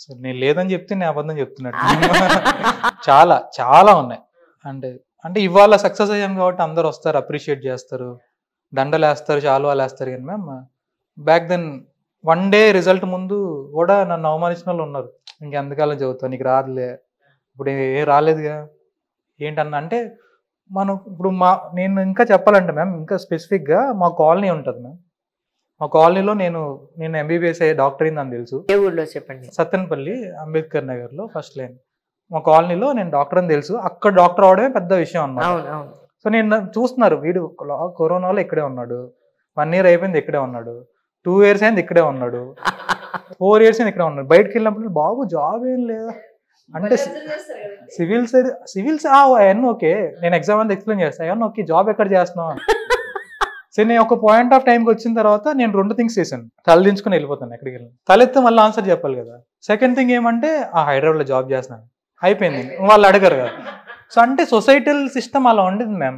So నేను లేదని చెప్తే నేను అబద్ధం చెప్తున్నట్టు. చాలా చాలా ఉన్నాయి. అంటే అంటే ఇవాళ సక్సెస్ అయ్యాం కాబట్టి అందరూ వస్తారు, అప్రిషియేట్ చేస్తారు, దండలేస్తారు, శాలువాలేస్తారు. కానీ ma'am back then one day result ముందు కూడా నన్ను అవమానించిన వాళ్ళు ఉన్నారు. ఇంకెంతకాలం చదువుతావు, నీకు రాదులే, ఇప్పుడు ఏం రాలేదుగా ఏంటన్నా అంటే మనం ఇప్పుడు నేను ఇంకా చెప్పాలంటే మ్యామ్ ఇంకా స్పెసిఫిక్గా మా కాలనీ ఉంటుంది మ్యామ్. మా కాలనీలో నేను ఎంబీబీఎస్ అయ్యే డాక్టర్ అయింది అని తెలుసు. ఏ ఊళ్ళో చెప్పండి? సత్తెనపల్లి అంబేద్కర్ నగర్లో ఫస్ట్ లైన్. మా కాలనీలో నేను డాక్టర్ అని తెలుసు. అక్కడ డాక్టర్ అవడమే పెద్ద విషయం అన్నమాట. అవును అవును. సో నేను చూస్తున్నారు, వీడు కరోనాలో ఇక్కడే ఉన్నాడు, 1 year అయిపోయింది ఇక్కడే ఉన్నాడు, 2 years అయింది ఇక్కడే ఉన్నాడు, 4 years అయింది ఇక్కడే ఉన్నాడు. బయటకు వెళ్ళినప్పుడు బాబు జాబ్ ఏం లేదా అంటే సివిల్స్ అవన్నీ ఓకే, నేను ఎగ్జామ్ అంతా ఎక్స్ప్లెయిన్ చేస్తాను, అవన్నీ ఓకే, జాబ్ ఎక్కడ చేస్తున్నావు. సో నేను ఒక పాయింట్ ఆఫ్ టైంకి వచ్చిన తర్వాత నేను 2 things చేశాను. తలదించుకుని వెళ్ళిపోతాను ఎక్కడికి వెళ్ళి, తలెత్తే మళ్ళీ ఆన్సర్ చెప్పాలి కదా. సెకండ్ థింగ్ ఏమంటే హైదరాబాద్లో జాబ్ చేస్తున్నాను అయిపోయింది, వాళ్ళు అడగరు కదా. సో అంటే సొసైటల్ సిస్టమ్ అలా ఉండేది మ్యామ్.